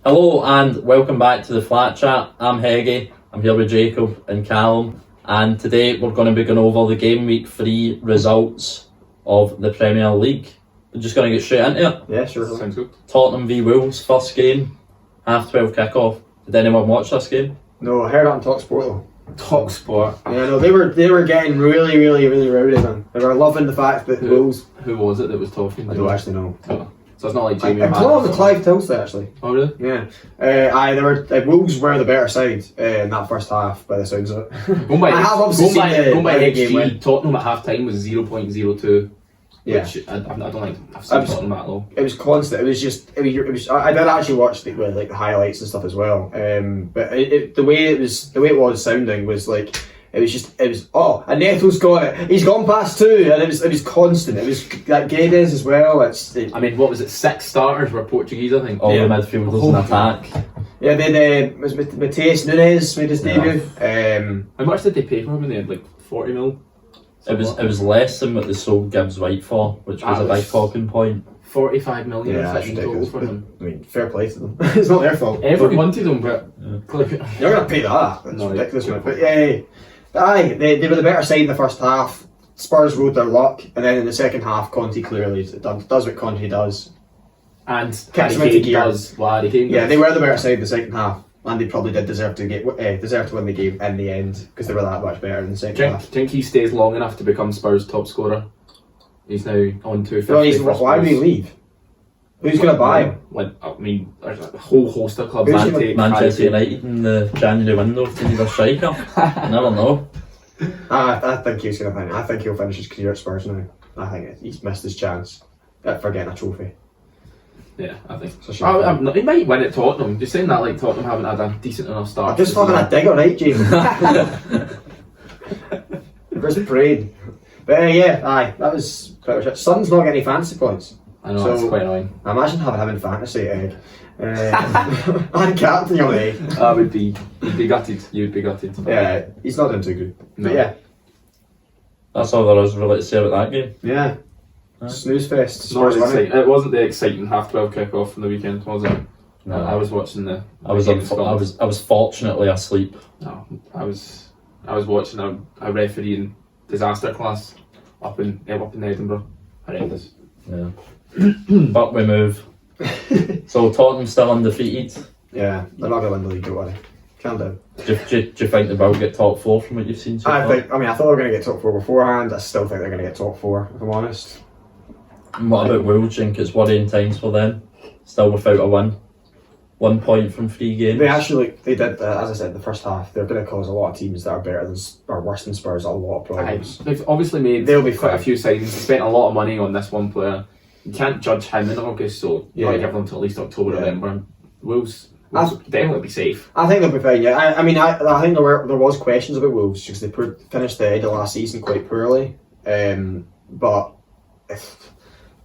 Hello and welcome back to the Flat Chat. I'm Heggy, I'm here with Jacob and Callum, and today we're going to be going over the game week 3 results of the Premier League. We're just going to get straight into it. Yeah, sure. Sounds good. Tottenham v Wolves, first game, 12:30 kick-off. Did anyone watch this game? No, I heard it on TalkSport though. TalkSport. Yeah, no, they were getting really rowdy, man. They were loving the fact that Wolves. Who was it that was talking? I don't actually know. Oh. So it's not like Jamie. I thought it was Clive Tilsley actually. Oh really? Yeah. Wolves were the better side in that first half, by the sounds of it. Going by game XG, Tottenham at half time was 0.02. Yeah. Which I don't think I've seen Tottenham at all. It was constant. It was. I did actually watch the highlights and stuff as well. But the way it was sounding was like. It was and Neto's got it. He's gone past 2, and it was constant. It was like Guedes as well. I mean, what was it? 6 starters were Portuguese, I think. All the midfielders in attack. Yeah, then was Mateus Nunes made his debut. How much did they pay for him? They had like 40 mil. It was less than what they sold Gibbs White for, which was a big talking point. 45 million that's in total ridiculous for him. I mean, fair play to them. It's not their fault. Everyone wanted him, but you're gonna pay that. That's ridiculous, man. But they were the better side in the first half. Spurs rode their luck, and then in the second half, Conte clearly does what Conte does. And Kicks them into gear. Harry Kane Yeah, they were the better side in the second half, and they probably did deserve to win the game in the end because they were that much better in the second half. Do you think he stays long enough to become Spurs' top scorer? He's now on 250. Well, why would he leave? Who's going to buy him? Like, I mean, there's a whole host of clubs. Manchester United in the January window to need a striker. You never know. I think he's going to finish. I think he'll finish his career at Spurs now. I think he's missed his chance for getting a trophy. Yeah, I think. He might win at Tottenham. Just saying that, like Tottenham haven't had a decent enough start. I'm just having a dig on it, James. Just praying. But that was pretty much it. Son's not getting any fantasy points. I know, that's quite annoying. I imagine having him in fantasy, Egg. And captain your Egg. I would be. You'd be gutted. You'd be gutted. Yeah, he's not doing too good. No. But yeah. That's all there is really to say about that game. Yeah. Snooze fest. Spurs winning. It wasn't the exciting 12:30 kick-off from the weekend, was it? No. I was watching the. I was fortunately asleep. No, I was watching a refereeing disaster class up in Edinburgh. Horrendous. Yeah. But we move. So Tottenham still undefeated. Yeah, they're not going to win the league, don't worry. Calm down. Do you think they will get top 4 from what you've seen so far? I thought they were going to get top 4 beforehand. I still think they're going to get top 4, if I'm honest. And what about Wolves? Do you think it's worrying times for them? Still without a win. 1 point from 3 games. They did, as I said, the first half. They're going to cause a lot of teams that are better than or worse than Spurs a lot of problems. They've obviously made quite a few signings. They spent a lot of money on this one player. You can't judge him in August, so you gotta give them till at least October, November. Wolves definitely be safe. I think they'll be fine. Yeah, I mean, I think there was questions about Wolves because they finished the end of last season quite poorly. But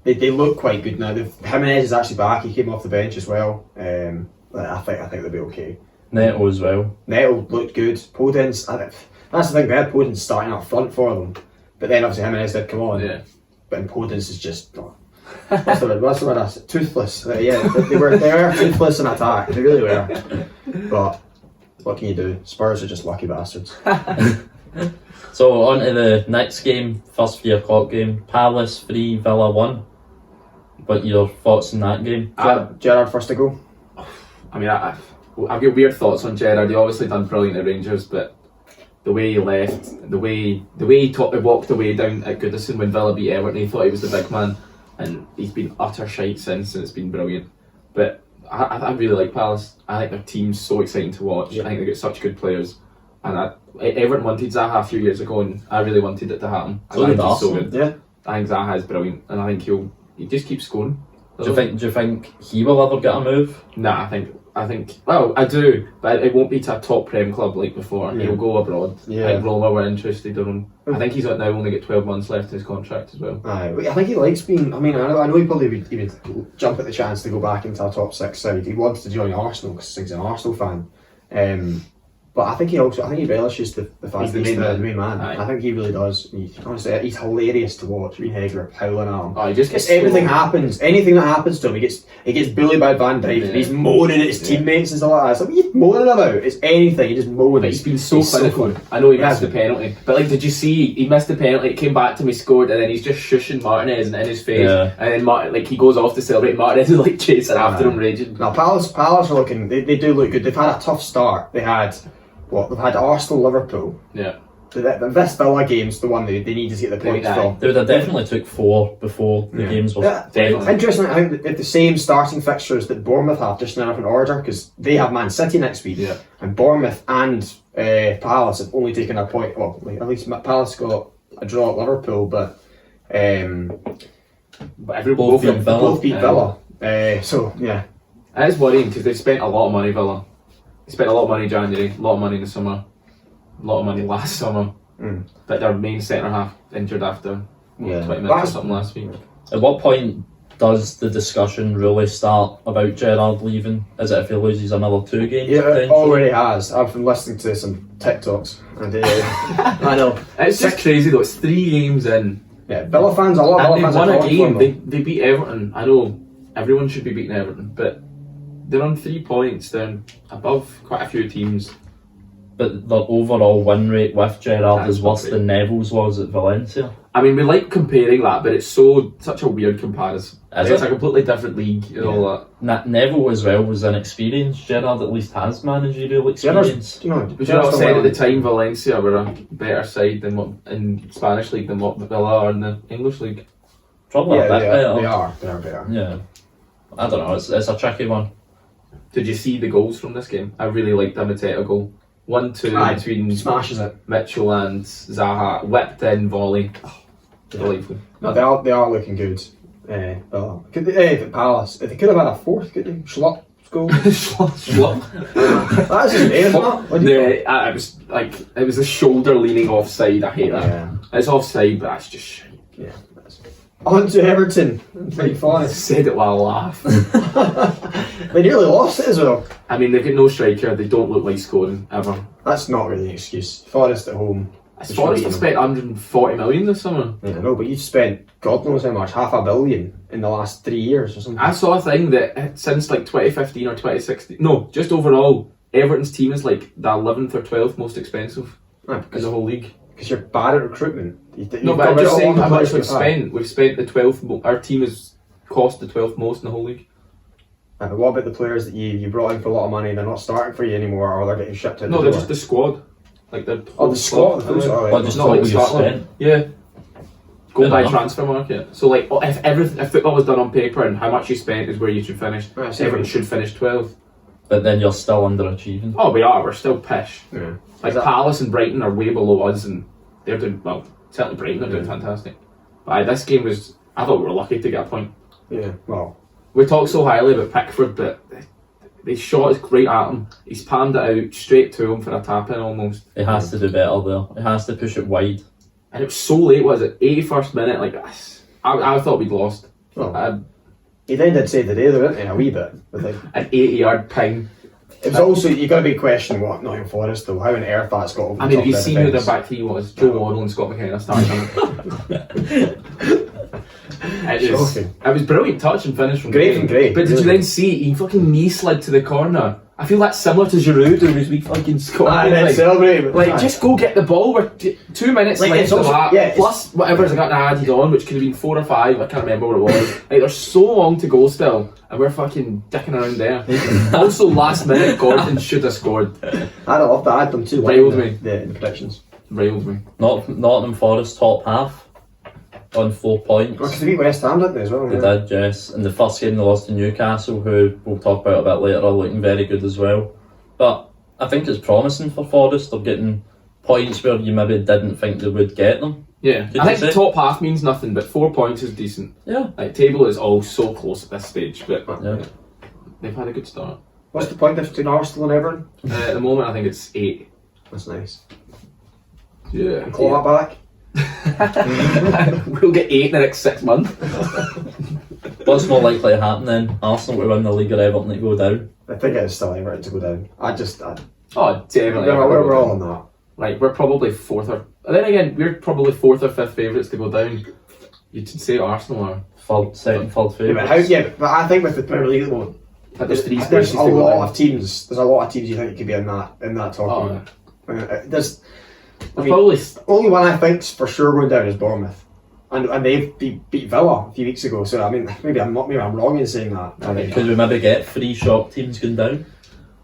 they look quite good now. Jimenez is actually back. He came off the bench as well. I think they'll be okay. Neto as well. Neto looked good. Podence. That's the thing. They had Podence starting up front for them, but then obviously Jimenez did come on. Yeah. But Podence is just. What's the word? Toothless. Yeah, they were toothless in attack. They really were. But what can you do? Spurs are just lucky bastards. So on to the next game, first 3 o'clock game. Palace 3, Villa 1. But your thoughts on that game? Gerrard first to go. I mean, I've got weird thoughts on Gerrard. He obviously done brilliant at Rangers, but the way he left, the way he walked away down at Goodison when Villa beat Everton, he thought he was the big man. And he's been utter shite since, and it's been brilliant. But I really like Palace. I think their team's so exciting to watch. Yeah. I think they've got such good players. And Everton wanted Zaha a few years ago, and I really wanted it to happen. So did Arsenal. So good. Yeah. I think Zaha is brilliant, and I think he just keeps scoring. Do you think he will ever get a move? Nah, I think. Well, I do, but it won't be to a top Prem club like before. Yeah. He'll go abroad. Yeah. I think Roma were interested in him. I think he's now only got 12 months left in his contract as well. I think he likes being. I mean, I know he probably would jump at the chance to go back into a top 6 side. He wanted to join Arsenal because he's an Arsenal fan. But I think he relishes the fact He's that the he's main the man. main man. Aye. I think he really does. Honestly, he's hilarious to watch. Reed Hegler howling at him. Oh, he just gets Everything so- happens. Anything that happens to him, he gets bullied by Van Dijk. Yeah. And he's moaning at his teammates and stuff like that. It's like, what are you moaning about? It's anything. He just moaning. But he's been so clinical. good. I know he missed Yeah. the penalty, but like, did you see he missed the penalty? It came back to him, he scored, and then he's just shushing Martinez in his face, Yeah. and then like he goes off to celebrate. Martinez is like chasing after Aye. him, raging. Now Palace are looking. They do look good. They've had a tough start. They've had Arsenal, Liverpool. Yeah, This Villa game's the one they need to get the points Aye. from. They would have definitely took 4 before the games were Yeah, played. definitely. interesting. I think they've the same starting fixtures that Bournemouth have, just in a different order, because they have Man City next week, Yeah. and Bournemouth and Palace have only taken a point. Well, at least Palace got a draw at Liverpool, but but everybody Both beat Villa. both beat Villa. So yeah, It is worrying because they've spent a lot of money, Villa. They spent a lot of money in January, a lot of money in the summer, a lot of money last summer. But their main centre half injured after 20 minutes or something last week. At what point does the discussion really start about Gerrard leaving? Is it if he loses another 2 games? yeah, it potentially? already has. I've been listening to some TikToks, and I know. It's just crazy though. It's 3 games in, Yeah, Villa fans, a lot of and Villa they fans won are a calling game. for him, They beat Everton. I know everyone should be beating Everton, but they're on 3 points. They're above quite a few teams. But the overall win rate with Gerrard That's is worse not than Neville's was at Valencia. I mean, we like comparing that, but it's such a weird comparison. Is It's it? a completely different league and all that. Neville as well was inexperienced. Gerrard at least has managerial experience. Gerrard's, you know, Would you Gerrard's not the said at one- the time Valencia were a better side than what in Spanish league than what Villa are in the English league? Probably Yeah, a bit they better. are. They are better. Yeah. I don't know, it's a tricky one. Did you see the goals from this game? I really liked the Mateta goal. 1-2 Aye, between smashes it. Mitchell and Zaha, whipped in volley. Oh, delightful. No, they are looking good. Villa. Could they, Palace. They could have had a fourth, could they? Schlupp goal. That's his name, isn't it? What do you call it? It was a shoulder leaning offside. I hate that. Yeah. It's offside, but that's just shit. Yeah. On to Everton. Pretty I Forest. said it while I laugh. They nearly lost it as well. I mean, they've got no striker. They don't look like scoring ever. That's not really an excuse. Forest at home. As Forest have spent 140 million this summer. Yeah, no, but you've spent God knows how much, $500 million in the last 3 years or something. I saw a thing that since like 2015 or 2016, no, just overall, Everton's team is like the 11th or 12th most expensive in the whole league. Because you're bad at recruitment. No, but I'm just saying how much we've spent. We've spent the 12th. Our team has cost the 12th most in the whole league. But what about the players that you brought in for a lot of money and they're not starting for you anymore, or they're getting shipped out? No, the they're door? just the squad. Like the the squad. But just not what like we Scotland. spent. Yeah. Go Fair by enough. transfer market. So like, if football was done on paper and how much you spent is where you should finish. Right, Everton should finish 12th. But then you're still underachieving. Oh, we are. We're still pish. Yeah. Like Is that- Palace and Brighton are way below us, and they're doing well. Certainly Brighton are doing fantastic. But this game was. I thought we were lucky to get a point. Yeah, well, We talk so highly about Pickford, but they shot is great at him. He's palmed it out straight to him for a tap in almost. He has to do better there. He has to push it wide. And it was so late, was it? 81st minute, like this. I thought we'd lost. well he then did say today, though, didn't he, a wee bit. With like, An 80-yard ping. it was also, you got to be questioning what Nottingham Forest, though. How on earth that's got over I the mean, top have you of seen their who their defence? back three was? Joe Waddle and Scott McKenna starting. It was brilliant touch and finish from Great from Gray, But did really you then good. see he fucking knee slid to the corner? I feel that's similar to Giroud doing his week fucking score. And then celebrate. Like, just go get the ball. We're 2 minutes Like, left it's of also- that. yeah, it's- Plus whatever's got added on, which could have been 4 or 5. I can't remember what it was. Like, there's so long to go still, and we're fucking dicking around there. Also, last minute, Gordon should have scored. I'd have loved that. I'd done 2-1 Railed in me. the predictions. Railed me. Nottingham Forest top half on 4 points. Because they beat West Ham, didn't they, as well? They yeah. did, yes. In the first game they lost to Newcastle, who we'll talk about a bit later, are looking very good as well. But I think it's promising for Forest. They're getting points where you maybe didn't think they would get them. Yeah, Could I you think say? the top half means nothing, but 4 points is decent. Yeah. Like, table is all so close at this stage, but Yeah. they've had a good start. What's the point between Arsenal and Everton? At the moment, I think it's 8. That's nice. Yeah. Claw that back. We'll get 8 in the next 6 months. What's more likely to happen then? Arsenal to win the league or Everton to go down? I think it's still Everton to go down. Oh, definitely. We're all on that. Like, we're probably fourth or... Then again, we're probably fourth or fifth favourites to go down. You'd say Arsenal are... Second, third favourites. But I think with the Premier League at the moment, there's a lot of teams. There's a lot of teams you think could be in that top. There's probably... only one I think's for sure going down is Bournemouth. And they've beat Villa a few weeks ago, so I mean, maybe I'm wrong in saying that. Could we maybe get 3 shop teams going down?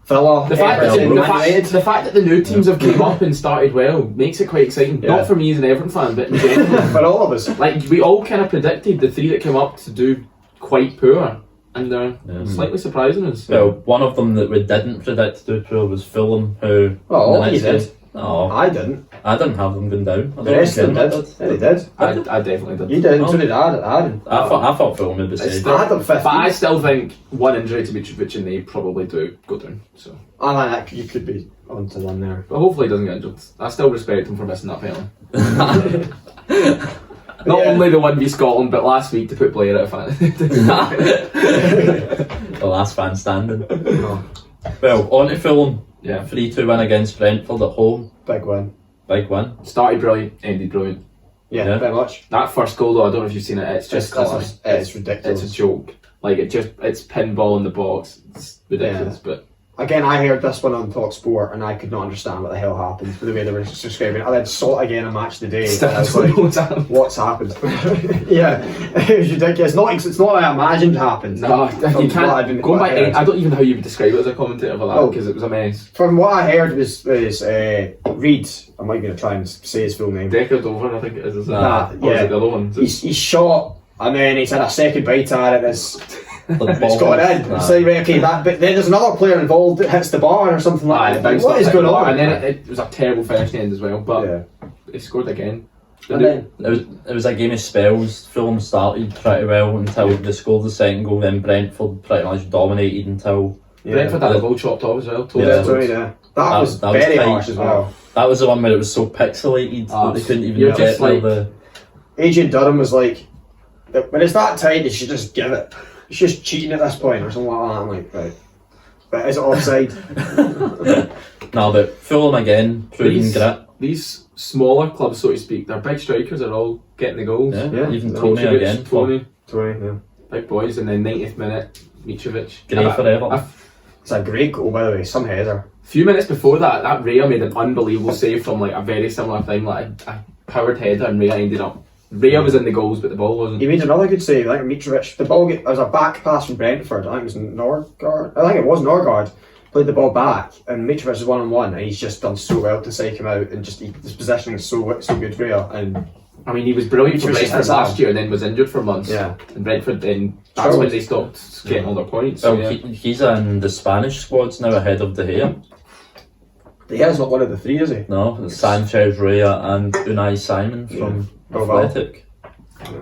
Villa, the fact that the new teams have came up and started well makes it quite exciting. Not for me as an Everton fan, but in general. For all of us. Like, we all kind of predicted the 3 that came up to do quite poor, and they're slightly surprising us. Well, one of them that we didn't predict to do poor was Fulham, who... Well, you did. No, I didn't. I didn't have them going down. The rest of them did. Yeah, they did. I definitely did. You did, so did Adam. I thought Fulham would be safe. I had them 15th. But I still think one injury to Mitrovic and they probably do go down. So I think you could be on to one there. But hopefully he doesn't get injured. I still respect him for missing that penalty. Not only the one v Scotland, but last week to put Blair out of fan. The last fan standing. Well, on to Fulham. Yeah. 3-2 win against Brentford at home. Big win. Started brilliant, ended brilliant. Yeah, very much. That first goal though, I don't know if you've seen it, it's just it's ridiculous. It's a joke. Like, it's pinball in the box. It's ridiculous, but... Again, I heard this one on Talk Sport and I could not understand what the hell happened with the way they were describing it. I then saw it again on Match of the Day. And I was like, what's happened? Yeah, it was ridiculous. It's not what I imagined happened. No, you can't. Go back, I don't even know how you would describe it as a commentator for that, because it was a mess. From what I heard was Reed, I'm not going to try and say his full name. Deckard over, I think it is. Yeah. The other one? He's shot and then he's had a second bite at it. It's gone in. Nah. It's like, right, okay, but then there's another player involved that hits the bar or something like that. What is going on? And then it was a terrible finish in the end as well, but they scored again. And then it was a game of spells. Fulham started pretty well until they scored the second goal, then Brentford pretty much dominated until... Brentford had a goal chopped off as well. That was very harsh as well. That was the one where it was so pixelated that they couldn't even get the... Adrian Durham was like, when it's that tight, they should just give it. It's just cheating at this point or something like that. I'm like, right. But is it offside? No, but Fulham again, proving grit. These smaller clubs, so to speak, their big strikers are all getting the goals. Yeah. Even Tony again. Tony, yeah. Big boys, and then 90th minute, Mitrovic. Great forever. It's a great goal, by the way. Some header. A few minutes before that, Raya made an unbelievable save from like a very similar thing, like a powered header, and Raya ended up. Raya was in the goals, but the ball wasn't. He made another good save. I think Mitrovic. The ball it was a back pass from Brentford. I think it was Norgard. I think it was Norgard. Played the ball back, and Mitrovic is 1-on-1, and he's just done so well to psych him out, and just his positioning is so good, Raya. And I mean, he was brilliant for Brentford last year, and then was injured for months. Yeah. And Brentford then that's when they stopped getting all their points. Well, he's in the Spanish squads now ahead of De Gea. De Gea's not one of the 3, is he? No, it's Sanchez, Raya, and Unai Simon from Athletic.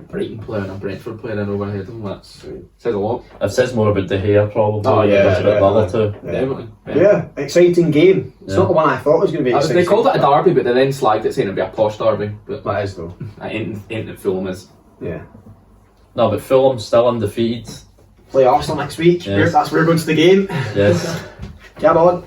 Brighton player and a Brentford player in overhead of them. That says a lot. It says more about De Gea probably. Oh yeah, about the other two. Definitely. Yeah, exciting game. It's not the one I thought was going to be exciting. They called it a derby, but they then slagged it saying it'd be a posh derby. But that is though. Ain't Fulham is. Yeah. No, but Fulham still undefeated. Play Arsenal next week. Yes. That's where we're going to the game. Yes. Come on.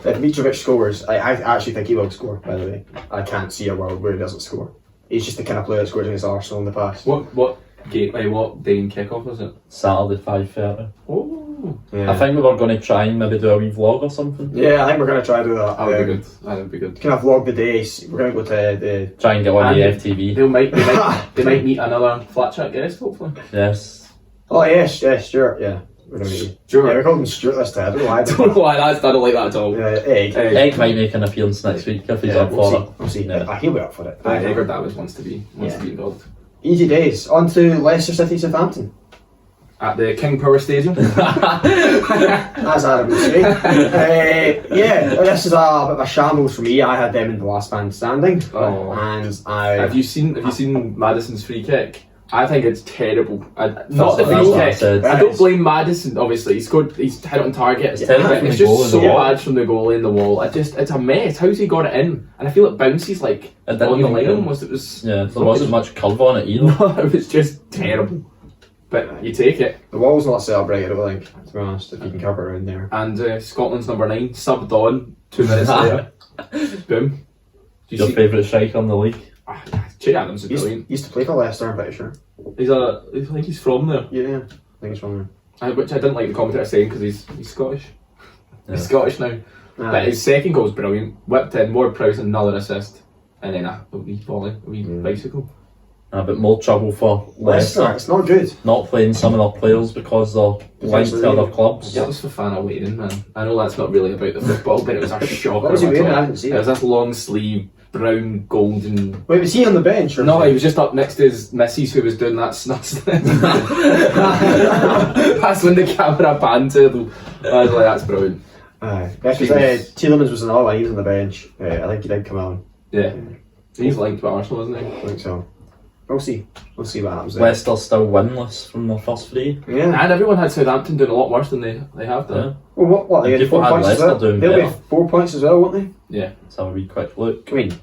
If Mitrovic scores, I actually think he will score, by the way. I can't see a world where he doesn't score. He's just the kind of player that scores against Arsenal in the past. What day and kick-off was it? Saturday 5:30. Oh. Yeah. I think we were going to try and maybe do a wee vlog or something. Yeah, I think we're going to try to do that. That would be good. That would be good. Kind of vlog the days. We're going to go to the... Try and get one of the FTV. They might meet another flat chat guest, hopefully. Yes. Oh yes, Stuart, yeah. We're going to meet Stuart. Yeah, we called him Stuart this time. I don't know why. I don't know why I don't like that at all. Egg might make an appearance next week if he's up for it. We'll see. Yeah. He'll be up for it. Egger Davies wants to be involved. Easy days. On to Leicester City Southampton. At the King Power Stadium. As Adam would say. This is a bit of a shambles for me. I had them in the last man standing. And Have you seen Maddison's free kick? I think it's terrible. Not the That's free kick. I don't blame Maddison. Obviously, he's hit it on target. It's just so bad from the goalie in the wall. It's a mess. How's he got it in? And I feel it bounces like on the line almost. There wasn't much curve on it either. No, it was just terrible. but you take it. The wall's not set up right, I don't think, to be honest, if you can cover around there. And Scotland's number 9 subbed on 2 minutes later. Boom. Do you Your see? favourite striker in the league? Che Adams is He brilliant. used to play for Leicester, I'm pretty sure. I think he's from there. Yeah, I think it's from Which I didn't like the commentator saying because he's Scottish. Yeah. He's Scottish now. there. But his second goal was brilliant. Whipped in, Ward Prowse another assist. And then a wee volley, a wee bicycle. But more trouble for Leicester, Leicester. it's not good. Not playing some of their players because they're linked to other clubs. Yeah, it was Fofana wearing, man. I know that's not really about the football, but it was a shocker. What was he at wearing? all. I didn't see It was this long sleeve, brown, golden. Wait, was he on the bench? Or No, he was just up next to his missus who was doing that snuts. That's when the camera panned to them. I was like, that's brilliant. Aye. Because Tielemans was another one, he was on the bench. I think he did come on. Yeah. He's linked with Arsenal, isn't he? I think so. We'll see. We'll see what happens there. Leicester still winless from their first 3. Yeah. And everyone had Southampton doing a lot worse than they have done. Yeah. Well, what they And had people 4 had points as Leicester well. doing They'll better. be 4 points as well, won't they? Yeah. Let's have a wee quick look. I mean,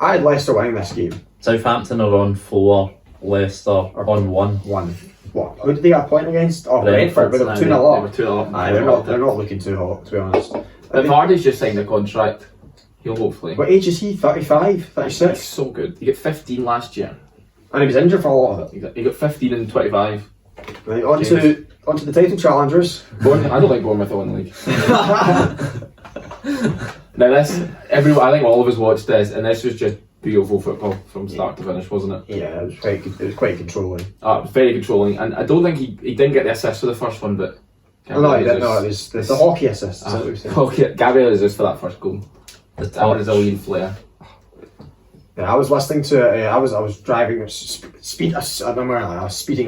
I had Leicester winning this game. Southampton are on 4, Leicester on 1. 1. What? Who did they get a point against? Oh, Brentford. Brentford. With them 2-0 They were up. 2-0 up. Aye, they're not looking too hot, to be honest. But Vardy's just signed a contract. He'll hopefully. What age is he? 35? He's 36? so good. He got 15 last year. And he was injured for a lot of it. He got 15 and 25. Right, on to the title challengers. I don't like Bournemouth to win the league. Now this, I think all of us watched this, and this was just beautiful football from start to finish, wasn't it? Yeah, it was quite good. It was quite controlling. It was very controlling, and I don't think he didn't get the assist for the first one, but No, he didn't. No, it was the hockey assist. Is that what you're saying? Okay, Gabriel is just for that first goal. The That touch. Brazilian flair. Yeah, I was listening to. I was driving. I was speeding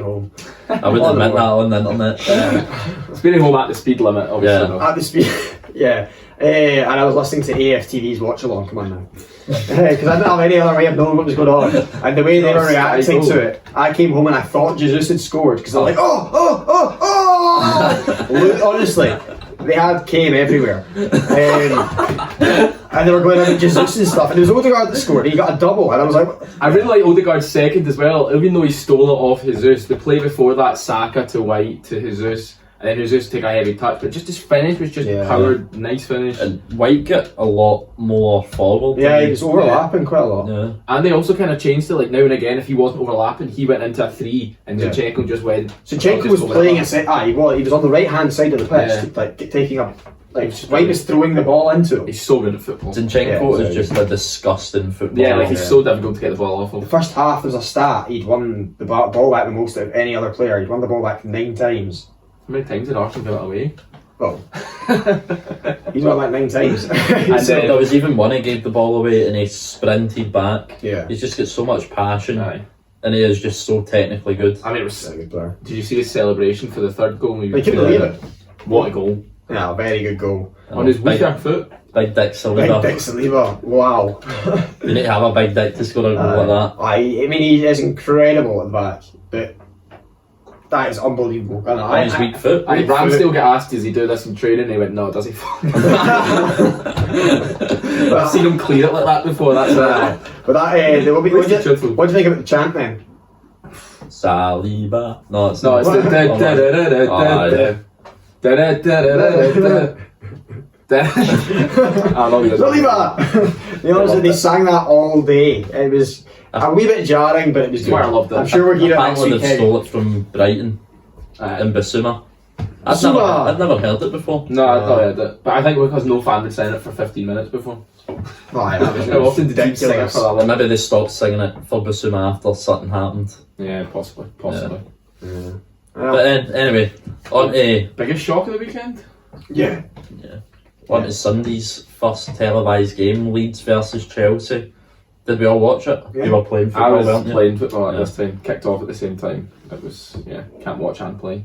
home. I would admit that on the internet. Speeding home at the speed limit, obviously. Yeah. No. At the speed, yeah. And I was listening to AFTV's Watch Along. Come on now, because I didn't have any other way of knowing what was going on. And the way they were reacting to it, I came home and I thought Jesus had scored because they're like, oh. Honestly, they had came everywhere, and they were going out with Jesus and stuff. And it was Odegaard that scored. He got a double, and I was like, I really like Odegaard's second as well, even though he stole it off Jesus. The play before that, Saka to White to Jesus, and then Jesus take a heavy touch, but just his finish was just powered, nice finish. And White got a lot more forward. yeah, he was overlapping quite a lot. Yeah. And they also kind of changed it, like now and again, if he wasn't overlapping, he went into a 3, and Yeah. Zinchenko just went. Zinchenko was playing he was on the right hand side of the pitch, Yeah. like taking up. Like White was throwing the ball into him. He's so good at football. Zinchenko Yeah, is just a disgusting footballer. Yeah, like he's so difficult to get the ball off The of. first half, there's a stat. He'd won the ball back the most out of any other player. He'd won the ball back 9 times. How many times did Arsenal give it away? Well, he's won back 9 times. And So there was even one he gave the ball away and he sprinted back. Yeah. He's just got so much passion. Aye. And he is just so technically good. I mean, it was. He's a good player. Did you see his celebration for the third goal? I couldn't believe it. What a goal. Yeah, very good goal. On his big, weaker foot. big dick Big Saliba. Dick Saliba. Wow. You need to have a big dick to score a goal like that. I mean, he is incredible at the back, but that is unbelievable. On his weak foot. I think Ramsdale got asked, does he do this in training? And he went, no, does he? I've seen him clear it like that before. That's But that, what do you think about the chant then? Saliba. No, it's No, not. it's the Saliba! Honestly, they sang that all day. It was a wee bit jarring, but it was good. Why I loved it. I'm sure we're hearing it next Apparently week. they've stole it from Brighton in Basuma. I'd never heard it before. No, I thought I had it. But I think because no fan would sign it for 15 minutes before. Aye, that was How often did you sing it ridiculous. for that Or long? maybe they stopped singing it for Basuma after something happened. Yeah, possibly. But anyway, on to Biggest shock of the weekend? Yeah. Sunday's first televised game, Leeds versus Chelsea. Did we all watch it? Yeah. You were playing I football, was weren't you? playing football at Yeah. this time, kicked off at the same time. It was, can't watch and play.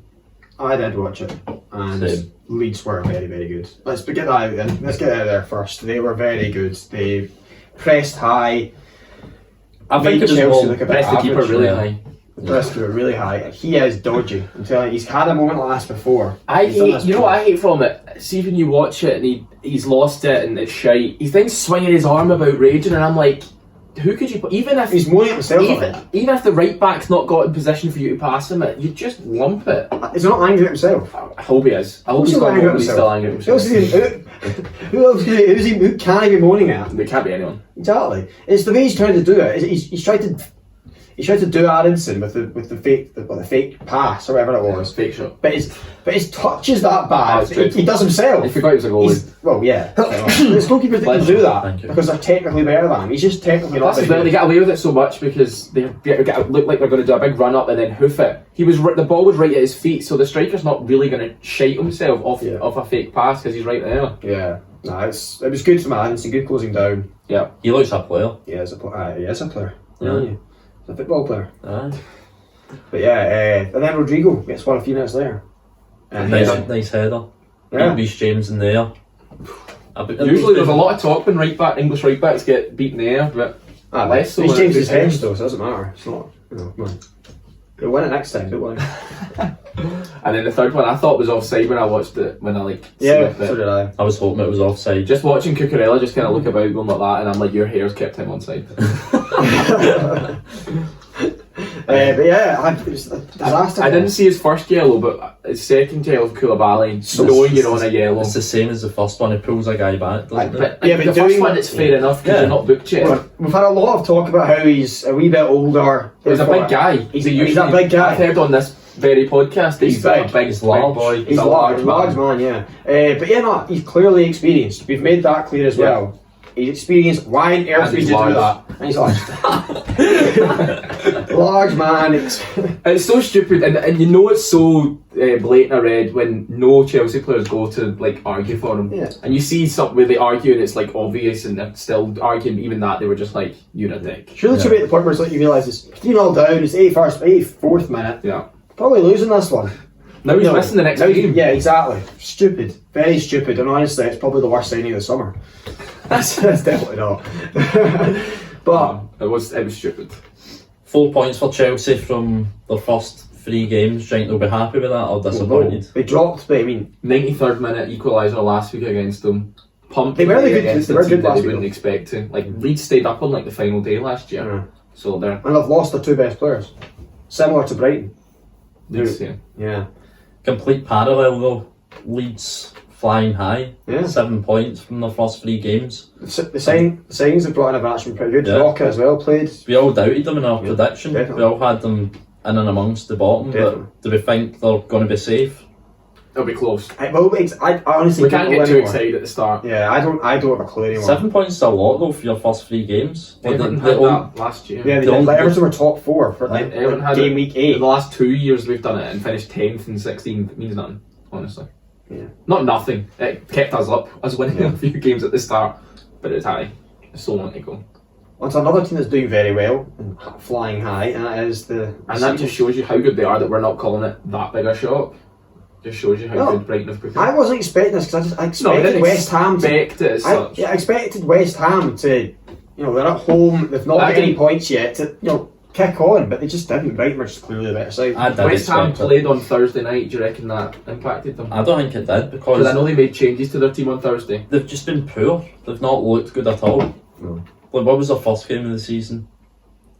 I did watch it, and Same. Leeds were very, very good. Let's get that out then. Let's get out of there first. They were very good. They pressed high. I think made it was Chelsea more look a bit Pressed the keeper average. really yeah. high. The press were really high. And he is dodgy. I'm telling you, he's had a moment like this before. I He's done hate, this you know before. what I hate from it? See when you watch it and he's lost it and it's shite. He's then swinging his arm about raging and I'm like, who could you put? Even if He's moaning at himself. I think. even if the right back's not got in position for you to pass him, you just lump it. Is he not angry at himself? I hope he is. I hope he's got home. He's still angry at Who else himself. who can he be moaning at? It can't be anyone. Exactly. It's the way he's trying to do it. He's tried to do Aronson with the fake pass or whatever it was. Fake shot. But his touch is that bad. He does himself. I forgot he was a goalie. Well, yeah. There's goalkeepers that can do Thank that you. because they're technically better than him. He's just technically not. That's as well, they get away with it so much because they look like they're going to do a big run up and then hoof it. The ball was right at his feet, so the striker's not really going to shite himself off a fake pass because he's right there. Yeah. No, it was good from Aronson. Good closing down. Yeah. He looks a player. Yeah, he is a player. Yeah. He's a football player. Aye. But yeah, and then Rodrigo gets one a few minutes later. And Nice header. Yeah. Reece James in there. Usually there's a lot of talk when English right backs get beaten there, but less so. He's when changed it's his hedge James. though, so it doesn't matter. It's not, come on. He'll win it next time, don't worry. And then the third one I thought was offside when I watched it, when I Yeah, seen it. so did I. I was hoping it was offside. Just watching Cucurella just kind of look about going like that, and I'm like, your hair's kept him on side. But yeah, it was a disaster. I didn't see his first yellow, but his second yellow of Koulibaly, knowing you're on a yellow. It's the same as the first one. He pulls a guy back, doesn't it? But the first one, it's fair enough because you're not booked yet. Well, we've had a lot of talk about how he's a wee bit older. He's a big guy. He's a big guy. I've heard on this very podcast that He's a big. big, He's large. boy. He's a large man, yeah. But yeah, no, he's clearly experienced. We've made that clear as well. He's experienced. Why on earth And would you he's do large. that? And he's large. Large man. It's so stupid, and you know it's so blatant a red when no Chelsea players go to like argue for him. Yeah. And you see something where they argue and it's like obvious and they're still arguing, but even that they were just like, you're a dick. Surely to be at the point where it's like you realise it's 3-0 down, it's 84th minute. Yeah. Probably losing this one. Now he's missing the next Now game. Yeah, exactly. Stupid. Very stupid. And honestly, it's probably the worst signing of the summer. That's definitely not. But It was stupid. 4 points for Chelsea from their first 3 games. Do you think they'll be happy with that or disappointed? they dropped, but I mean, 93rd minute equaliser last week against them. Pumped They were away good- against they the were team good that last they week, wouldn't though. expect to. Like Leeds stayed up on like the final day last year. Yeah. So they're and they've lost their 2 best players. Similar to Brighton. yeah. Yeah. Complete parallel though. Leeds flying high. Yeah. 7 points from their first 3 games. The signings they brought in have actually been pretty good. Yeah. Roca as well played. We all doubted them in our prediction. definitely. We all had them in and amongst the bottom, Definitely. but do we think they're going to be safe? It'll be close. I honestly We don't can't know get too anymore. excited at the start. Yeah, I don't have a clue anymore. 7 points is a lot though for your first 3 games. Like, Everton the had old- that last year. Yeah, they Don't- did. Like, Everton were top 4 for like Everton had game it. week 8. The last 2 years we've done it and finished 10th and 16th means nothing, honestly. Yeah. Not nothing. It kept us up, us winning a few games at the start, but it's high. It's so long to go. Onto another team that's doing very well and flying high, and that is the. And that just shows you how good they are that we're not calling it that big a shock. Just shows you how No, good Brighton have become. I wasn't expecting this because I No, I expected didn't West Ham to. expect it as such. I expected West Ham to, they're at home. They've not I got any didn't- points yet. To kick on, but they just didn't. Brighton were just clearly the better side. I did West Ham expect it. played on Thursday night. Do you reckon that impacted them? I don't think it did Because I because know they made changes to their team on Thursday. they've just been poor. They've not looked good at all. No. Like, what was their first game of the season?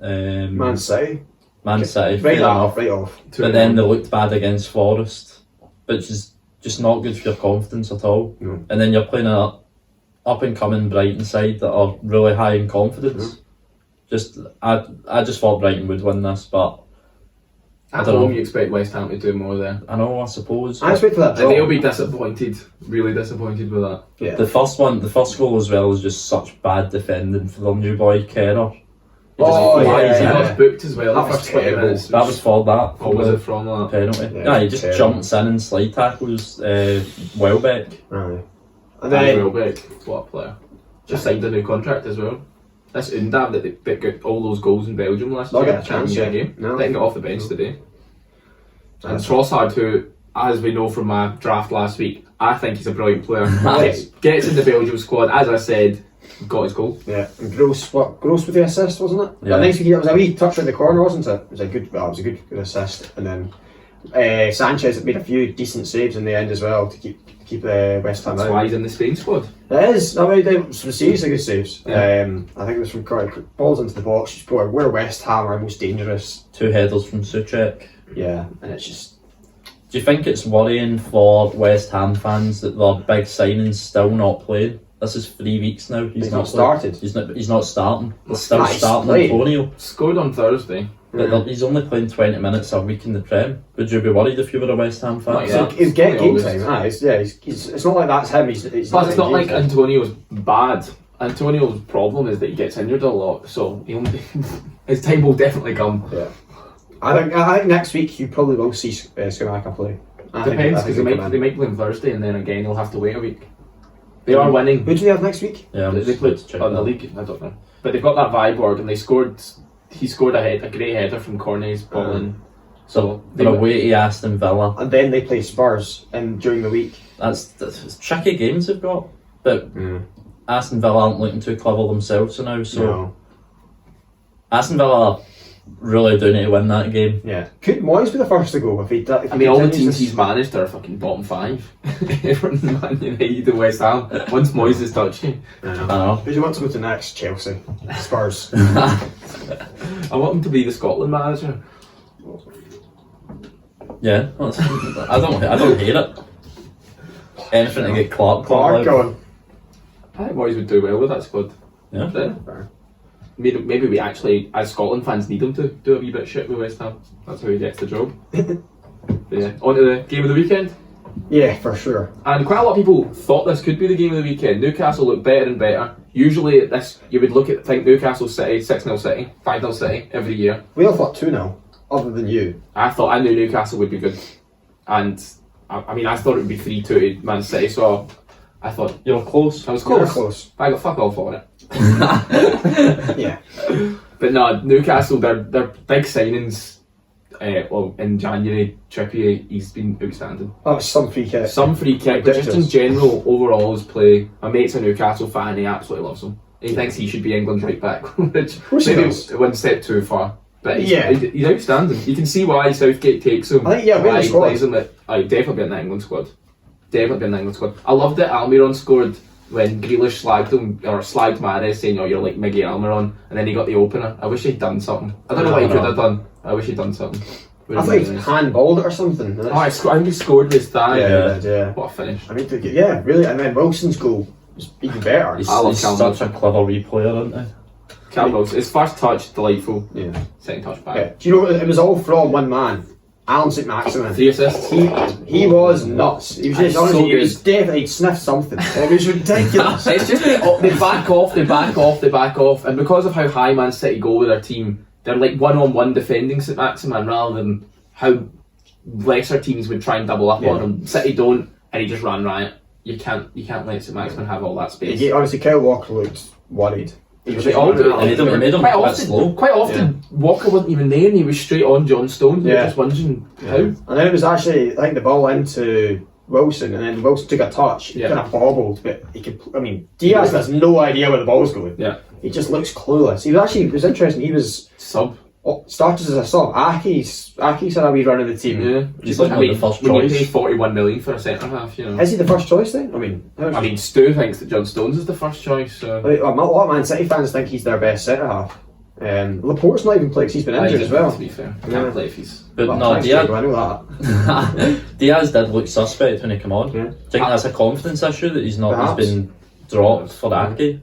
Man City, Man City, right fair off, enough. right off. But then they looked bad against Forest, which is just not good for your confidence at all. No. And then you're playing a up and coming Brighton side that are really high in confidence. I just thought Brighton would win this, but At don't home, know. you expect West Ham to do more there. I know, I suppose. I expected that And they'll draw. be disappointed, really disappointed with that. Yeah. The first goal as well was just such bad defending for their new boy Kerr. He just Oh, flies He yeah. in. got booked as well. That The was first 20 terrible. minutes. That was for that. Or was it from that? Penalty. Yeah, Yeah, he just terrible. jumps in and slide tackles Welbeck. Right. And And then Welbeck, what a player. Just signed a new contract as well. This Undav that got all those goals in Belgium last Not year. get a chance Champions yet. League game. No. Didn't get off the bench today. And That's- Trossard, who, as we know from my draft last week, I think he's a brilliant player. Nice. Gets in the Belgium squad, as I said, got his goal. yeah, and Gross with the assist, wasn't it? Yeah. That nice week, it was a wee touch in the corner, wasn't it? It was a good assist, and then Sanchez had made a few decent saves in the end as well to keep keep West Ham That's out. why he's in the Spain squad. It is. I mean, they some seriously good saves. Yeah. I think it was from balls into the box. Where West Ham are most dangerous. 2 headers from Soucek. Yeah, and it's just. Do you think it's worrying for West Ham fans that their big signing's still not playing? This is 3 weeks now. He's not started. He's not starting. They're still Nice starting play. Antonio. Scored on Thursday. But he's only playing 20 minutes a week in the Prem. Would you be worried if you were a West Ham fan? Not yet. He's getting game Always. time. It's not like that's him. He's Plus, it's not getting like game time. Antonio's bad. Antonio's problem is that he gets injured a lot, so his time will definitely come. Yeah. I think next week you probably will see Skamaka play. Depends, because they might play on Thursday, and then again he'll have to wait a week. They are winning. Who do they have next week? Yeah, I'm They just played about to check on the that. league. I don't know, but they've got that Viborg, and he scored a great header from Cornet's ball in. So they they're win. away to Aston Villa. And then they play Spurs during the week. That's tricky games they've got. But Aston Villa aren't looking too clever themselves now, so No. Aston Villa really do need to win that game. Yeah. Could Moyes be the first to go if he? I mean, all the teams he's managed are fucking bottom 5. Everton, Man United, and West Ham. Once Moyes is touchy, I I know. Who do you want to go to next? Chelsea, Spurs. I want him to be the Scotland manager. Yeah, I don't hate it. Anything to get Clark Clark going. I think Moyes would do well with that squad. Yeah. Fair. Maybe we actually, as Scotland fans, need him to do a wee bit shit with West Ham. That's how he gets the job. But yeah, on to the game of the weekend. Yeah, for sure. And quite a lot of people thought this could be the game of the weekend. Newcastle looked better and better. Usually, you would think Newcastle City, 6-0 City, 5-0 City every year. We all thought 2-0, other than you. I knew Newcastle would be good, and I thought it would be 3-2 to Man City. So I thought You were close. I was You were close. close. I got fuck all for it. Yeah. But no, Newcastle, their big signings. In January, Trippier, he's been outstanding. That was some free kick. Some free kick, but just in Ridiculous. general, overall his play. My mate's a Newcastle fan, he absolutely loves him. He thinks he should be England's right back, which course he maybe does. one step too far. But he's Yeah. outstanding. You can see why Southgate takes him. I think, yeah, we're in why the he squad. plays him. I'd definitely be in the England squad. Definitely be in the England squad. I loved that Almiron scored when Grealish slagged Mahrez, saying, "Oh, you're like Miggy Almiron," and then he got the opener. I wish he'd done something. I don't know what he could have done. I wish he'd done something. I think he handballed it or something. Oh, I think he scored with his thigh. Yeah, he did, yeah. What a finish. I mean, yeah, really. And then Wilson's goal was even better. He's, I love he's Callum such a Wilson. clever replayer, isn't he? Callum Wilson. His first touch, delightful. Yeah. Second touch, Yeah. bad. Do you know it was all from one man, Alan St Maximin. 3 assists. He was nuts. He was just So honestly, he good. was definitely sniffed something. It was ridiculous. It's just they back off, and because of how high Man City go with their team, they're like one-on-one defending St Maximin rather than how lesser teams would try and double up Yeah. on him. City don't, and he just ran riot. You can't let St Maximin have all that space. Honestly, Kyle Walker looked worried. He was They just all running do. around. He made him quite quite often, slow. Quite often, Walker wasn't even there, and he was straight on John Stone. Yeah. Just wondering how. And then it was actually, I think, the ball into Wilson, and then Wilson took a touch. He Yeah. kind of bobbled, but he could. I mean, Diaz has no idea where the ball's going. Yeah, He just looks clueless. It was interesting. He was sub. started as a sub. Aki's had a wee run in the team. Yeah, He's like the first when choice. you pay 41 million for a centre half, you know. Is he the first choice then? I mean, Stu thinks that John Stones is the first choice. So. a lot of Man City fans think he's their best centre half. Laporte's not even played 'cause he's been injured as well. To be fair, Yeah. can't play if he's. But Well, no, thanks, Diaz, Diego, I know that. Diaz did look suspect when he came on. Yeah. Do you think that's a confidence issue that he's not? Perhaps. He's been dropped for Aki,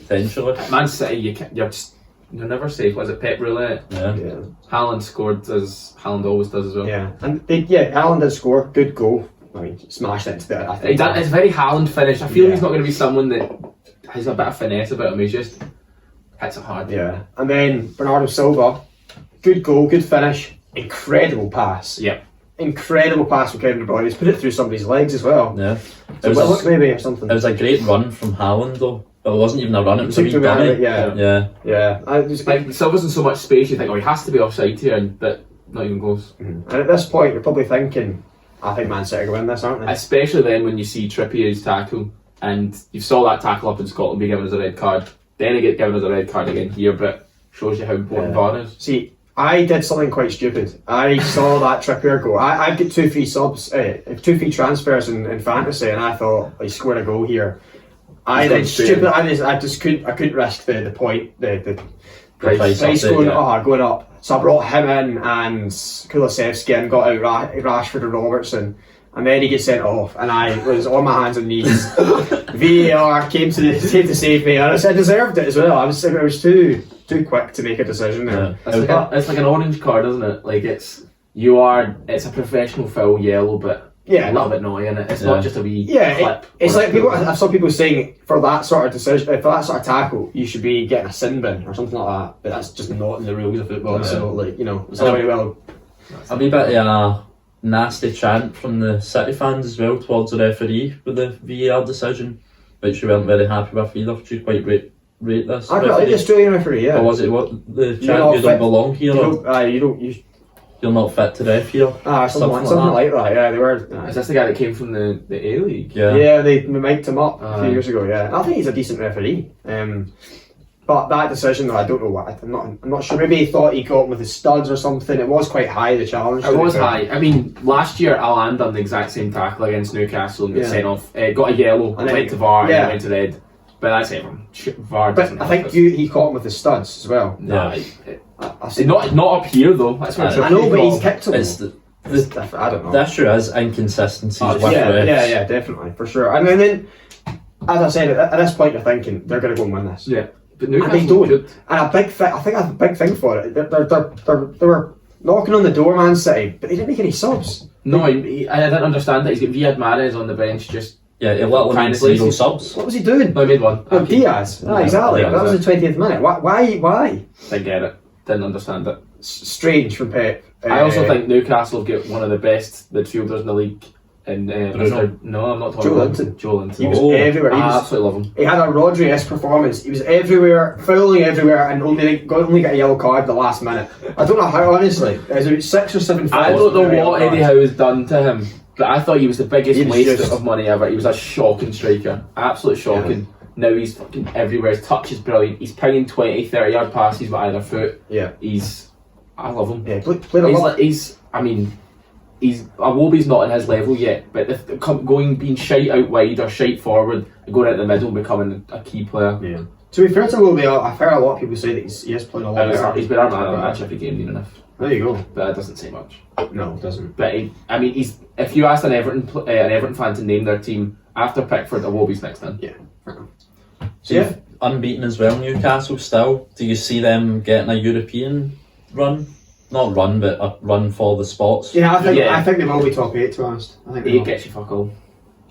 potentially. Man City, you're never safe. Was it Pep Roulette? Yeah. Yeah. Haaland scored as Haaland always does as well. Yeah, and Alan did score. Good goal. I mean, smashed it into the. I think It's very Haaland finish. I feel Yeah. he's not going to be someone that has a bit of finesse about him. He just hits it hard. Yeah, and then Bernardo Silva, good goal, good finish, incredible pass. Yeah. Incredible pass from Kevin De Bruyne. He's put it through somebody's legs as well. Yeah. So It well, was, look, maybe or something. it was a great run from Haaland though. But it wasn't even a run, it was a wee Took him out of dummy. it, yeah. Yeah. Yeah, I just, Like Silva's in so much space, you think, oh, he has to be offside here, but not even close. and at this point, you're probably thinking, I think Man City are going to win this, aren't they? Especially then when you see Trippier's tackle, and you saw that tackle up in Scotland be given as a red card. Then he get given as a red card again here, but shows you how important Yeah. VAR is. See, I did something quite stupid. I saw that Trippier goal. I've got 2 free subs, 2 free transfers in fantasy, and I thought I scored a goal here. I did stupid. I just couldn't risk the point the price going up. So I brought him in and Kulusevski and got out Rashford and Robertson. And then he gets sent off, and I was on my hands and knees. VAR came to save me, and I deserved it as well. I was too quick to make a decision there. Yeah. It's like an orange card, isn't it? Like it's a professional foul yellow, but a little bit naughty in it. It's not just a wee clip. It's like I saw people saying for that sort of decision, for that sort of tackle, you should be getting a sin bin or something like that. But that's just not in the rules of football. So it's not very well. A wee bit of a nasty chant from the City fans as well towards the referee with the VAR decision, which we weren't very happy with either. Would you quite rate this? I quite like the Australian referee, yeah. Or was it what the chant? You don't belong here. You're not fit to ref here. Something like that. Yeah, they were. Is this the guy that came from the A League? Yeah, they mic'd him up a few years ago. Yeah, I think he's a decent referee. But that decision, I don't know what. I'm not sure. Maybe he thought he got him with his studs or something. It was quite high, the challenge. It was high. I mean, last year Alan done the exact same tackle against Newcastle and got sent off. Got a yellow, and went to VAR, and went to red. But that's everyone. VAR doesn't. But I think he caught him with his studs as well. Not up here though. That's where I know, but he's kicked him. I don't know. The issue is inconsistencies with refs. Yeah, definitely, for sure. And then, as I said, at this point, you're thinking they're going to go and win this. Yeah. But Newcastle and they don't. Good. And I think that's a big thing for it. They were knocking on the door, Man City, but they didn't make any subs. No, I didn't understand that. He's got Riyad Mahrez on the bench just. Yeah, he literally made 0 subs. What was he doing? No, he made one. Oh, Diaz. Exactly. That was the 20th minute. Why? Didn't get it. Didn't understand it. Strange from Pep. I also think Newcastle have got one of the best midfielders in the league. And no, I'm not talking about Joelinton. He was everywhere. I absolutely love him. He had a Rodri-esque performance. He was everywhere, fouling everywhere, and only got a yellow card at the last minute. I don't know how, honestly. There's about 6 or 7 fouls. I don't know what Eddie Howe has done to him, but I thought he was the biggest waste of money ever. He was a shocking striker. Absolutely shocking. Yeah. Now he's fucking everywhere. His touch is brilliant. He's pinging 20, 30 yard passes with either foot. Yeah. I love him. Yeah, Iwobi's not on his level yet, but being shite out wide or shite forward and going out the middle and becoming a key player. Yeah. To be fair to Iwobi, I've heard a lot of people say that he is playing a lot better. He's been our man of the match every game near enough. There you go. But that doesn't say much. No, it doesn't. But he's. If you asked an Everton fan to name their team after Pickford, Iwobi's next in. Yeah. So unbeaten as well, Newcastle still. Do you see them getting a European run? Not run, but a run for the spots. Yeah, I think they will be top 8, to be honest. I think 8 gets you fuck all.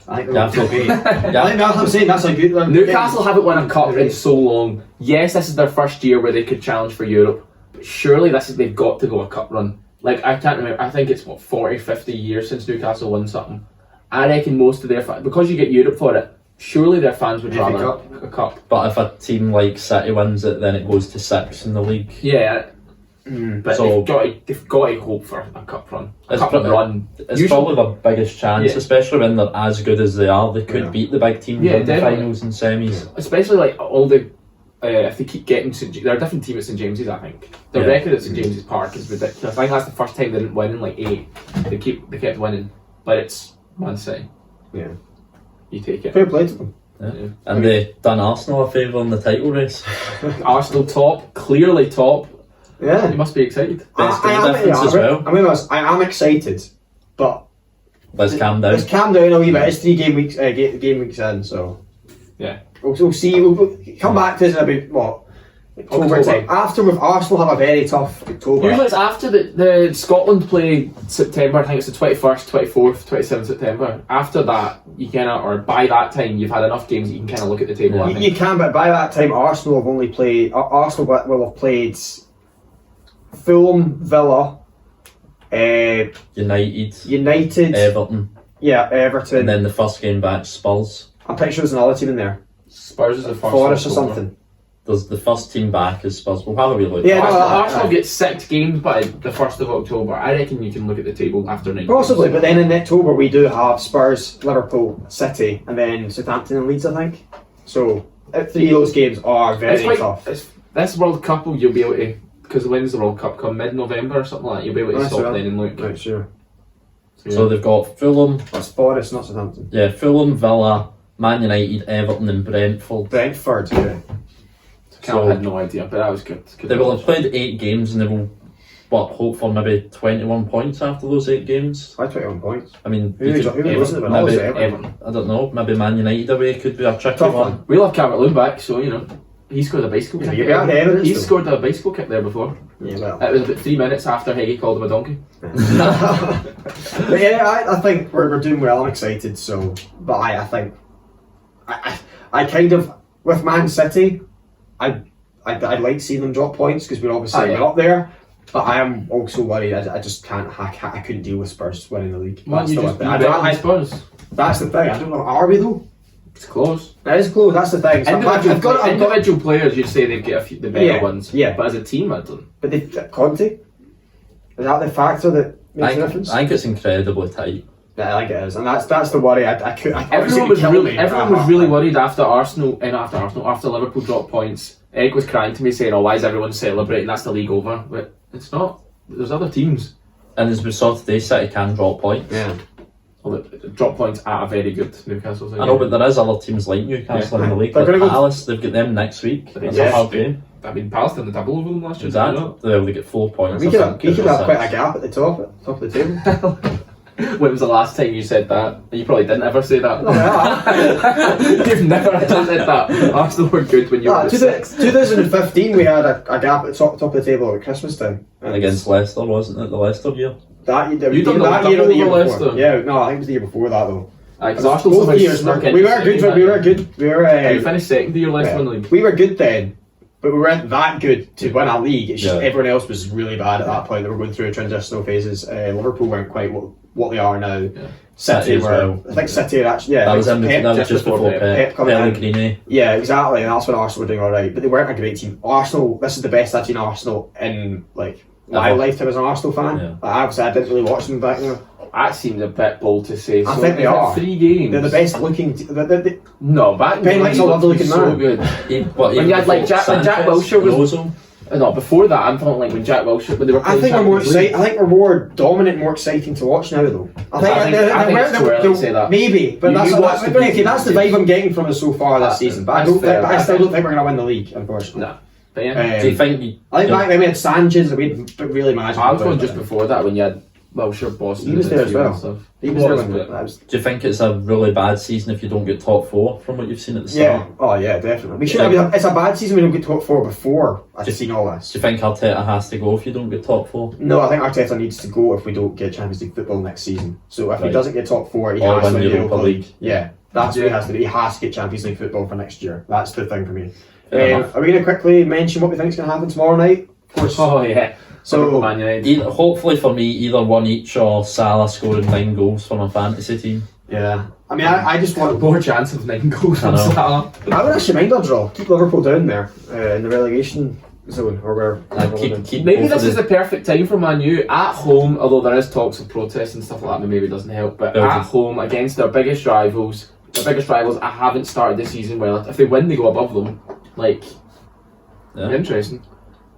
I think they'll be top 8. I think I'm saying that's a good one. Newcastle haven't won a cup in so long. Yes, this is their first year where they could challenge for Europe, but surely they've got to go a cup run. Like, I can't remember, I think it's 40, 50 years since Newcastle won something. I reckon most of their fans, because you get Europe for it, surely their fans would rather a cup. But if a team like City wins it, then it goes to 6 in the league. Yeah. But so they've got to hope for a cup run. It's probably the biggest chance, especially when they're as good as they are. They could beat the big teams in the finals and semis. Especially like all the if they keep getting to, they're a different team at St James's. I think the record at St James's Park is ridiculous. I think that's the first time they didn't win in like 8. They kept winning, but it's Man City. Yeah, you take it. Fair play to them. Yeah. And they done Arsenal a favour in the title race. Arsenal top, clearly top. Yeah, you must be excited. Best goal difference as well. I mean, I am excited, but let's calm down. Let's calm down a wee bit. It's 3 game weeks, game weeks in, so yeah. We'll see. We'll come back to this in about October time. After with Arsenal have a very tough October. Usually it's after the Scotland play September. I think it's the 21st, 24th, 27th September. After that, you or by that time, you've had enough games that you can kind of look at the table. Yeah. You can, but by that time, Arsenal will have played Fulham, Villa, United, Everton. Yeah, Everton. And then the first game back, Spurs. I'm pretty sure there's another team in there. Spurs is the first. Forest or something. There's the first team back is Spurs. We'll probably look. Yeah, Arsenal get 6 games by the 1st of October. I reckon you can look at the table after 9. Possibly, but then in October we do have Spurs, Liverpool, City, and then Southampton and Leeds, I think. So 3 of those games are very tough. This World Cup, you'll be able to because when's the World Cup come? Mid-November or something like that. You'll be able to That's stop right. then and look. Right, sure. So they've got Fulham, That's Forest, not Southampton. yeah, Fulham, Villa, Man United, Everton, and Brentford. Brentford, yeah. Cal had no idea, but that was good. Good They will knowledge. have played 8 games and they will, hope for maybe 21 points after those 8 games. Why 21 points? I mean, Who you was could- it? Was it when I was maybe, at Everton? Everton. I don't know, maybe Man United away could be a tricky Tough one. one. We'll have Calvert-Lewin back, so you know. He scored a bicycle Yeah, kick. you'll be at the evidence, He's though. scored a bicycle kick there before. Yeah, well. It was about 3 minutes after Heggie called him a donkey. But yeah, I think we're doing well. I'm excited. So, but I think I kind of with Man City, I'd like seeing them drop points because we're obviously yeah. we're up there. But I am also worried. I just can't. I couldn't deal with Spurs winning the league. Man, you the just thing. beat Everton Spurs. That's the thing. I don't know. Are we though? It's close. That is close. That's the thing. So Individual, I've got. individual players, you'd say they'd get the better Yeah, ones. yeah. But as a team, I don't. But Conte. Is that the factor that makes a difference? I think it's incredibly tight. Yeah, I think it is, and that's the worry. Everyone was really worried after after Liverpool dropped points. Egg was crying to me saying, "Oh, why is everyone celebrating? That's the league over." But it's not. There's other teams. And as we saw today, City can drop points. Yeah. Well, drop points at a very good Newcastle side. I know, but there is other teams like Newcastle in the league. They're Like gonna go- Palace, they've got them next week. That's Yeah. a hard game. I mean, Palace did the double over them last year. Exactly. They get 4 points. We I could think, have or quite a six. gap at the top of the table. When was the last time you said that? You probably didn't ever say that. You've never ever said that. Arsenal were good when you were 6. 2015, we had a gap at the top of the table at Christmas time. Against Leicester, wasn't it? The Leicester year. That year, You done the that year or the year double over before? Leicester? Yeah, no, I think it was the year before that though. Because Arsenal Both somehow years, snuck we into were good. second We that were year. good. We were. You finished second to your Leicester in the league. We were good then, but we weren't that good to win our league. It's just Yeah. everyone else was really bad at that point. They were going through transitional phases. Liverpool weren't quite what they are now. City City as were. well. I think City are actually. Yeah, That was, Pep- that was just just before before Pep. coming in. Pellegrini. Yeah, exactly. And that's when Arsenal were doing all right, but they weren't a great team. Arsenal. This is the best I've seen Arsenal in like my Ever. lifetime as an Arsenal fan. Yeah. Like, obviously, I didn't really watch them back then. That seems a bit bold to say. I So think they is it are. 3 games. They're the best looking. No, back Ben White's a then, lovely he looking looked so man. good. When you had, like, Jack Wilshere was- No, before that, I'm talking like when Jack Wilshere, when they were I playing think we're more Champions League. exciting. I think we're more dominant, more exciting to watch now, though. I think it's too early to say that. Maybe, but You that's watch the okay, that's the vibe I'm getting from us so far this That's season. fair. But I don't That's think, fair. but I still don't think we're going to win the league, unfortunately. No. But yeah. Do you think you, I think back then we had Sanchez, and we had really magical. I was going players just back before that when you had Wilshere, Boston. He was and there as Field and well. stuff. then. He was was, there when but- that was. do you think it's a really bad season if you don't get top 4 from what you've seen at the Yeah. start? Oh yeah, definitely. We should. I mean, it's a bad season. We don't get top 4 before I've seen all this. Do you think Arteta has to go if you don't get top 4? No, I think Arteta needs to go if we don't get Champions League football next season. So if he Right. doesn't get top 4, he Or has to win win the Europa League. Yeah, that's what he Yeah. has to do. He has to get Champions League football for next year. That's the thing for me. Fair enough. Are we going to quickly mention what we think is going to happen tomorrow night? Of course. Oh yeah. So- Man United. Either, hopefully for me, either one each or Salah scoring 9 goals for my fantasy team. Yeah. I mean, I just want. More chance of 9 goals I on know. Salah. I would actually mind a draw. Keep Liverpool down there in the relegation zone, or where. Keep Maybe both this of is the perfect time for Man U at home, although there is talks of protests and stuff like that, maybe it doesn't help. But Belgium. at home against their biggest rivals, I haven't started this season well. If they win, they go above them. Like, Yeah. interesting.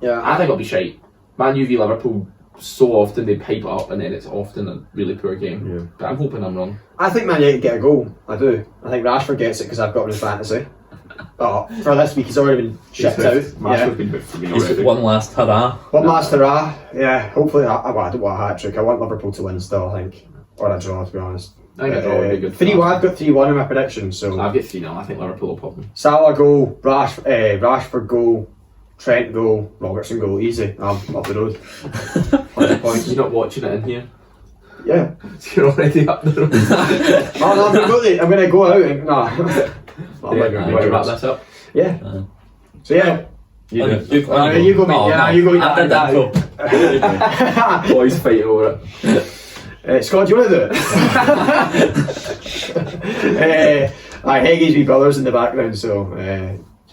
Yeah. I think it'll be shite. Man U v Liverpool, so often they pipe it up and then it's often a really poor game. Yeah. But I'm hoping I'm wrong. I think Man United get a goal. I do. I think Rashford gets it because I've got him in fantasy. Oh, for this week he's already been shipped out. Yeah. been booked for me He's got one last hurrah. One last hurrah. Yeah, hopefully. I don't want a hat trick. I want Liverpool to win still, I think. Or a draw, to be honest. I think a draw would be good. 3-1. I've got 3-1 in my prediction. So I'll get 3-0. I think Liverpool will pop them. Salah goal, Rashford goal, Trent goal, Robertson goal. Easy. I'm up the road. 100 points. You're not watching it in here. Yeah. You're already up the road. No, I'm going to go out and... Nah. I'm not gonna Want to wrap do this up? Yeah. Uh, So yeah. You Okay, do. You go, mate. Yeah, you go. I did that intro. Boys fight over it. Scott, do you want to do it? Heggie's wee brother's in the background, so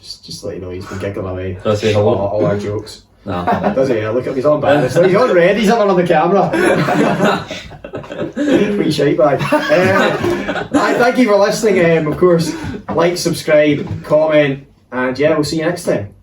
just let you know he's been giggling away. Does he say all, hello? all our jokes. No. Does he? Look at he's on embarrassed. He's on red. He's up on the camera. Wee shite bag. Thank you for listening. Of course, like, subscribe, comment, and yeah, we'll see you next time.